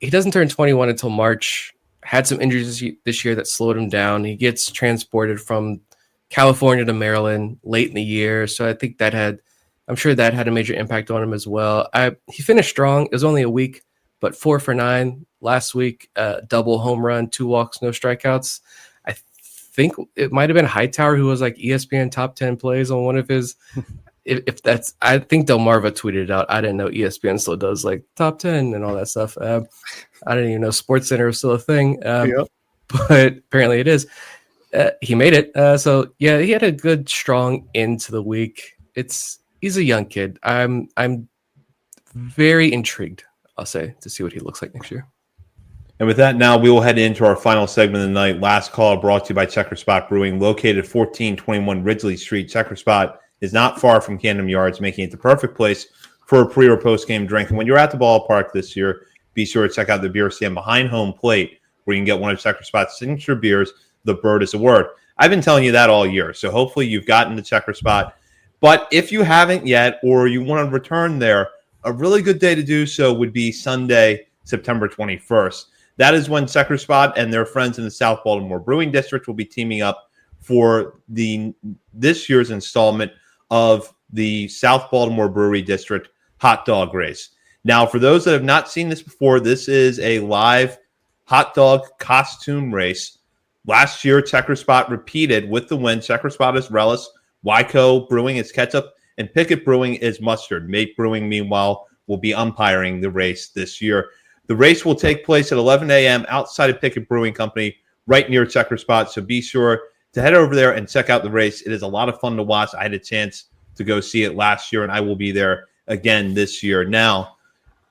He doesn't turn 21 until March. Had some injuries this year that slowed him down. He gets transported from California to Maryland late in the year. So I think I'm sure that had a major impact on him as well. He finished strong. It was only a week, but 4 for 9 last week, double home run, 2 walks, no strikeouts. I think it might have been Hightower who was like ESPN top 10 plays on one of his, I think Delmarva tweeted it out. I didn't know ESPN still does like top 10 and all that stuff. I didn't even know SportsCenter was still a thing, but apparently it is. He made it. So yeah, he had a good, strong end to the week. He's a young kid. I'm very intrigued, I'll say, to see what he looks like next year. And with that, now we will head into our final segment of the night. Last call brought to you by Checker Spot Brewing, located at 1421 Ridgely Street. Checker Spot is not far from Camden Yards, making it the perfect place for a pre or post game drink. And when you're at the ballpark this year, be sure to check out the beer stand behind home plate, where you can get one of Checker Spot's signature beers the bird is a word. I've been telling you that all year. So hopefully you've gotten the checker spot. But if you haven't yet, or you want to return there, a really good day to do so would be Sunday, September 21st. That is when Checker Spot and their friends in the South Baltimore Brewing District will be teaming up for this year's installment of the South Baltimore Brewery District hot dog race. Now, for those that have not seen this before, this is a live hot dog costume race. Last year, Checker Spot repeated with the win. Checker Spot is relish, Wyco Brewing is ketchup, and Pickett Brewing is mustard. Mate Brewing, meanwhile, will be umpiring the race this year. The race will take place at 11 a.m. outside of Pickett Brewing Company, right near Checker Spot. So be sure to head over there and check out the race. It is a lot of fun to watch. I had a chance to go see it last year, and I will be there again this year. Now,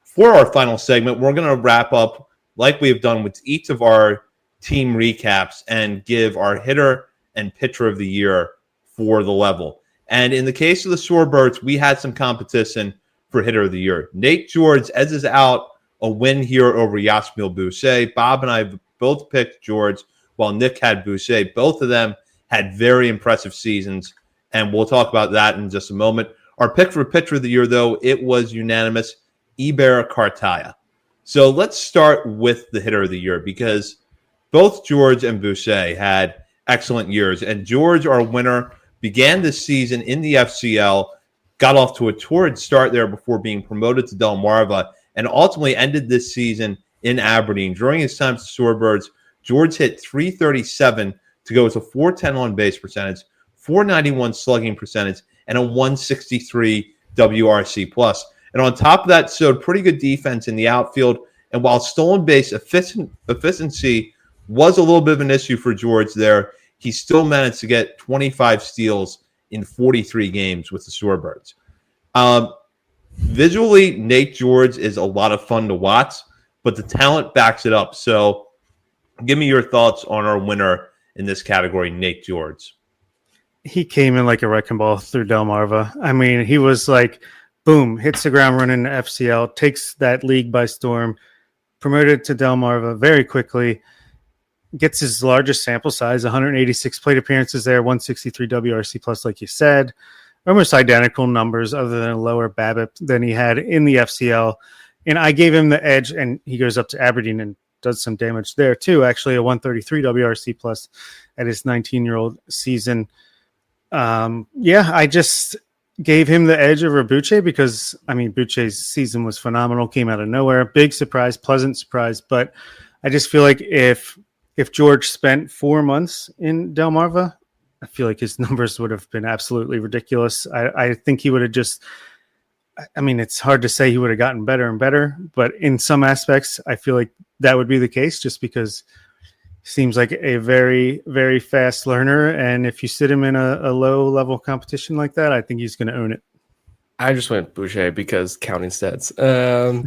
for our final segment, we're going to wrap up like we have done with each of our team recaps and give our hitter and pitcher of the year for the level. And in the case of the Shorebirds, we had some competition for hitter of the year. Nate George edges out a win here over Yasmil Boucher. Bob and I both picked George, while Nick had Boucher. Both of them had very impressive seasons, and we'll talk about that in just a moment. Our pick for pitcher of the year, though, it was unanimous, Iber Cartaya. So let's start with the hitter of the year, because both George and Boucher had excellent years. And George, our winner, began this season in the FCL, got off to a torrid start there before being promoted to Delmarva, and ultimately ended this season in Aberdeen. During his time with the Shorebirds, George hit .337 to go with a .410 on base percentage, .491 slugging percentage, and a .163 WRC plus. And on top of that, showed pretty good defense in the outfield. And while stolen base efficiency was a little bit of an issue for George there, he still managed to get 25 steals in 43 games with the Shorebirds. Visually, Nate George is a lot of fun to watch, but the talent backs it up. So give me your thoughts on our winner in this category, Nate George. He came in like a wrecking ball through Delmarva. I mean, he was like, boom, hits the ground running in FCL, takes that league by storm, promoted to Delmarva very quickly, gets his largest sample size, 186 plate appearances there, 163 WRC plus, like you said. Almost identical numbers other than a lower BABIP than he had in the FCL. And I gave him the edge, and he goes up to Aberdeen and does some damage there too. Actually, a 133 WRC plus at his 19-year-old season. I just gave him the edge over Boucher because, I mean, Boucher's season was phenomenal, came out of nowhere. Big surprise, pleasant surprise. But I just feel like if George spent 4 months in Delmarva, I feel like his numbers would have been absolutely ridiculous. I think he would have just, I mean, it's hard to say he would have gotten better and better, but in some aspects, I feel like that would be the case just because he seems like a very, very fast learner. And if you sit him in a low level competition like that, I think he's going to own it. I just went Boucher because counting stats.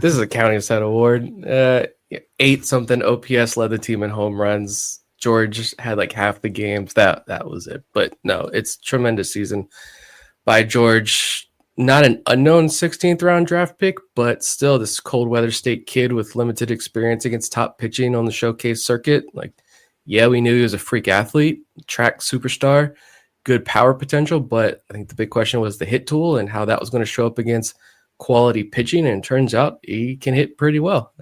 This is a counting stat award. 8-something OPS led the team in home runs. George had like half the games. That was it. But no, it's tremendous season by George. Not an unknown 16th round draft pick, but still this cold weather state kid with limited experience against top pitching on the showcase circuit. Like, yeah, we knew he was a freak athlete, track superstar, good power potential, but I think the big question was the hit tool and how that was going to show up against quality pitching. And it turns out he can hit pretty well.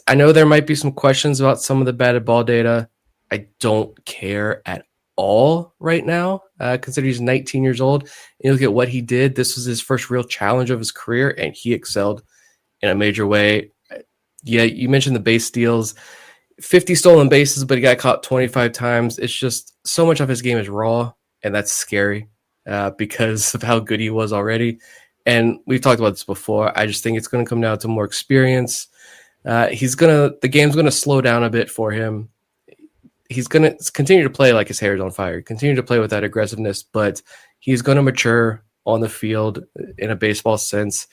I know there might be some questions about some of the batted ball data. I don't care at all right now, considering he's 19 years old. And you look at what he did. This was his first real challenge of his career, and he excelled in a major way. Yeah, you mentioned the base steals, 50 stolen bases, but he got caught 25 times. It's just so much of his game is raw, and that's scary because of how good he was already. And we've talked about this before. I just think it's going to come down to more experience. The game's going to slow down a bit for him. He's going to continue to play like his hair is on fire, continue to play with that aggressiveness, but he's going to mature on the field in a baseball sense.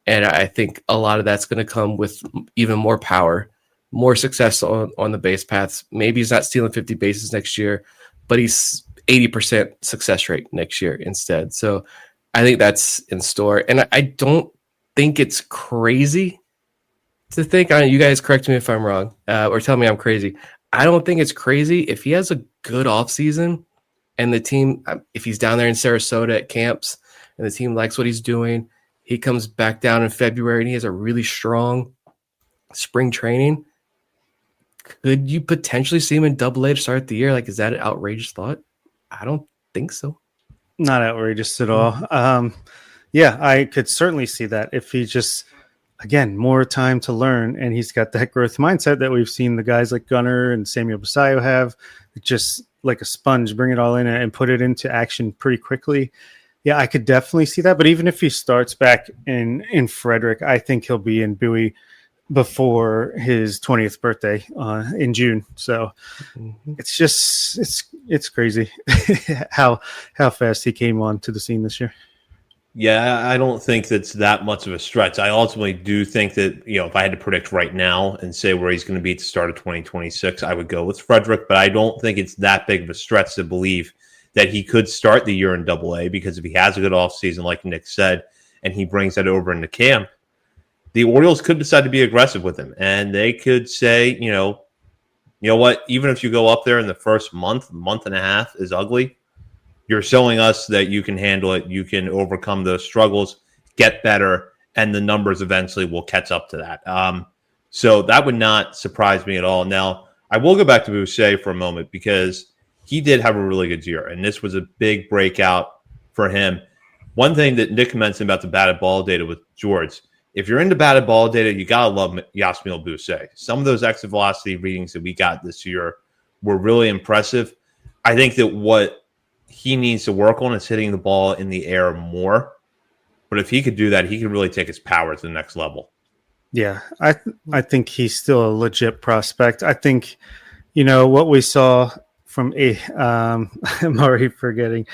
And I think a lot of that's going to come with even more power, more success on the base paths. Maybe he's not stealing 50 bases next year, but he's 80% success rate next year instead. So I think that's in store. And I don't think it's crazy to think, you guys correct me if I'm wrong, or tell me I'm crazy. I don't think it's crazy if he has a good offseason and the team, if he's down there in Sarasota at camps and the team likes what he's doing, he comes back down in February and he has a really strong spring training. Could you potentially see him in Double-A to start the year? Like, is that an outrageous thought? I don't think so. Not outrageous at all. Yeah, I could certainly see that if he just, again, more time to learn, and he's got that growth mindset that we've seen the guys like Gunnar and Samuel Basayo have, just like a sponge, bring it all in and put it into action pretty quickly. Yeah, I could definitely see that. But even if he starts back in Frederick, I think he'll be in Bowie before his 20th birthday in June. So it's just it's crazy how fast he came on to the scene this year. Yeah, I don't think that's that much of a stretch. I ultimately do think that, if I had to predict right now and say where he's going to be at the start of 2026, I would go with Frederick, but I don't think it's that big of a stretch to believe that he could start the year in Double-A, because if he has a good offseason, like Nick said, and he brings that over into camp, the Orioles could decide to be aggressive with him, and they could say, you know what, even if you go up there in the first month and a half is ugly, you're showing us that you can handle it, you can overcome those struggles, get better, and the numbers eventually will catch up to that. So that would not surprise me at all. Now, I will go back to Boucher for a moment, because he did have a really good year, and this was a big breakout for him. One thing that Nick mentioned about the batted ball data with George, if you're into batted ball data, you got to love Yasmiel Boucher. Some of those exit velocity readings that we got this year were really impressive. I think that what he needs to work on is hitting the ball in the air more. But if he could do that, he could really take his power to the next level. Yeah, I think he's still a legit prospect. I think, what we saw from I'm already forgetting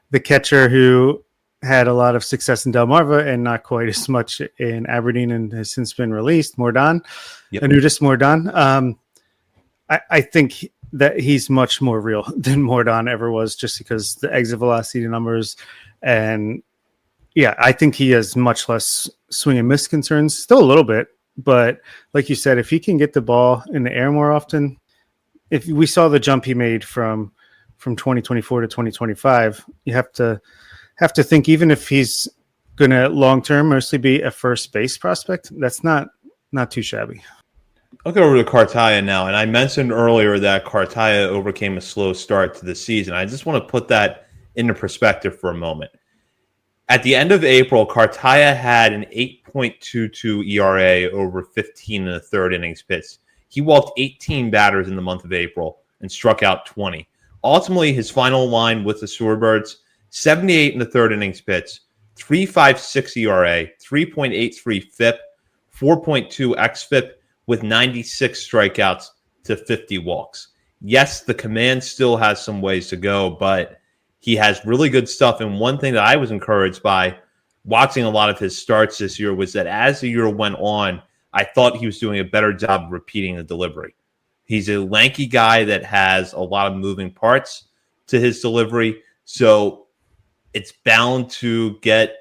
the catcher who had a lot of success in Delmarva and not quite as much in Aberdeen and has since been released, Mordan, Anudis Mordan. I think that he's much more real than Mordan ever was, just because the exit velocity numbers. And yeah, I think he has much less swing and miss concerns, still a little bit. But like you said, if he can get the ball in the air more often, if we saw the jump he made from 2024 to 2025, you have to think, even if he's going to long-term mostly be a first base prospect, that's not too shabby. I'll go over to Cartaya now. And I mentioned earlier that Cartaya overcame a slow start to the season. I just want to put that into perspective for a moment. At the end of April, Cartaya had an 8.22 ERA over 15 and a third innings pitched. He walked 18 batters in the month of April and struck out 20. Ultimately, his final line with the Shorebirds, 78 in the third innings pitched, 3.56 ERA, 3.83 FIP, 4.2 xFIP, with 96 strikeouts to 50 walks. Yes, the command still has some ways to go, but he has really good stuff. And one thing that I was encouraged by watching a lot of his starts this year was that as the year went on, I thought he was doing a better job of repeating the delivery. He's a lanky guy that has a lot of moving parts to his delivery, so it's bound to get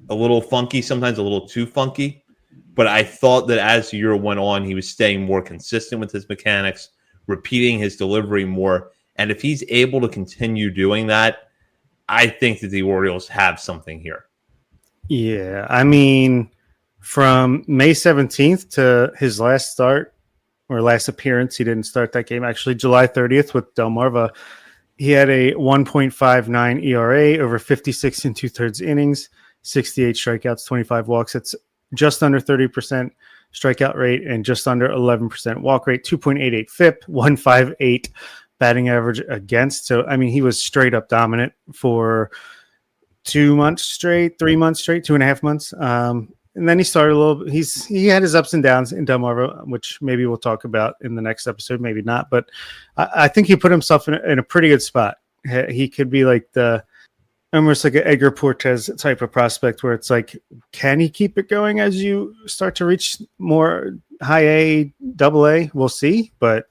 a little funky, sometimes a little too funky. But I thought that as the year went on, he was staying more consistent with his mechanics, repeating his delivery more. And if he's able to continue doing that, I think that the Orioles have something here. Yeah, I mean, from May 17th to his last start or last appearance, he didn't start that game, actually, July 30th with Delmarva, he had a 1.59 ERA over 56 and two-thirds innings, 68 strikeouts, 25 walks. It's just under 30% strikeout rate and just under 11% walk rate, 2.88 FIP, 158 batting average against. So, I mean, he was straight up dominant for 2 months straight, 3 months straight, 2.5 months. And then he started a little. He had his ups and downs in Delmarva, which maybe we'll talk about in the next episode, maybe not. But I think he put himself in a pretty good spot. He could be like almost like an Edgar Portes type of prospect, where it's like, can he keep it going as you start to reach more high A, double A? We'll see. But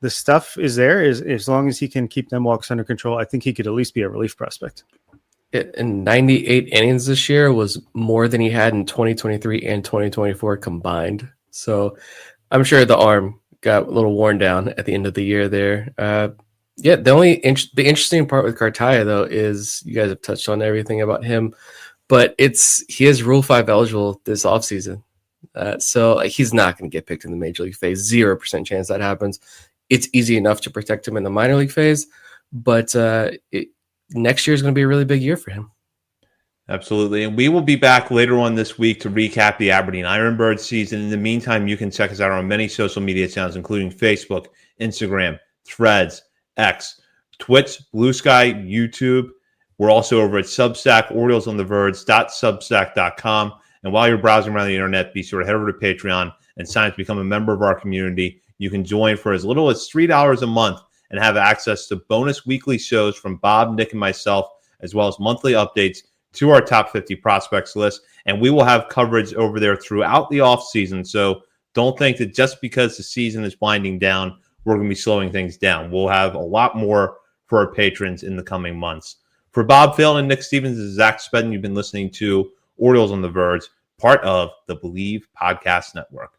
the stuff is there. As long as he can keep them walks under control, I think he could at least be a relief prospect. In 98 innings this year was more than he had in 2023 and 2024 combined. So I'm sure the arm got a little worn down at the end of the year there. Yeah, the interesting part with Cartaya, though, is you guys have touched on everything about him, but he is Rule 5 eligible this offseason. So he's not going to get picked in the major league phase. 0% chance that happens. It's easy enough to protect him in the minor league phase, but next year is going to be a really big year for him. Absolutely. And we will be back later on this week to recap the Aberdeen Ironbirds season. In the meantime, you can check us out on many social media channels, including Facebook, Instagram, Threads, X, Twitch, Blue Sky, YouTube. We're also over at Substack, oriolesontheverge.substack.com. And while you're browsing around the internet, be sure to head over to Patreon and sign up to become a member of our community. You can join for as little as $3 a month and have access to bonus weekly shows from Bob, Nick, and myself, as well as monthly updates to our top 50 prospects list. And we will have coverage over there throughout the offseason. So don't think that just because the season is winding down, we're going to be slowing things down. We'll have a lot more for our patrons in the coming months. For Bob Phelan and Nick Stevens, this is Zach Spedden. You've been listening to Orioles on the Verge, part of the Believe Podcast Network.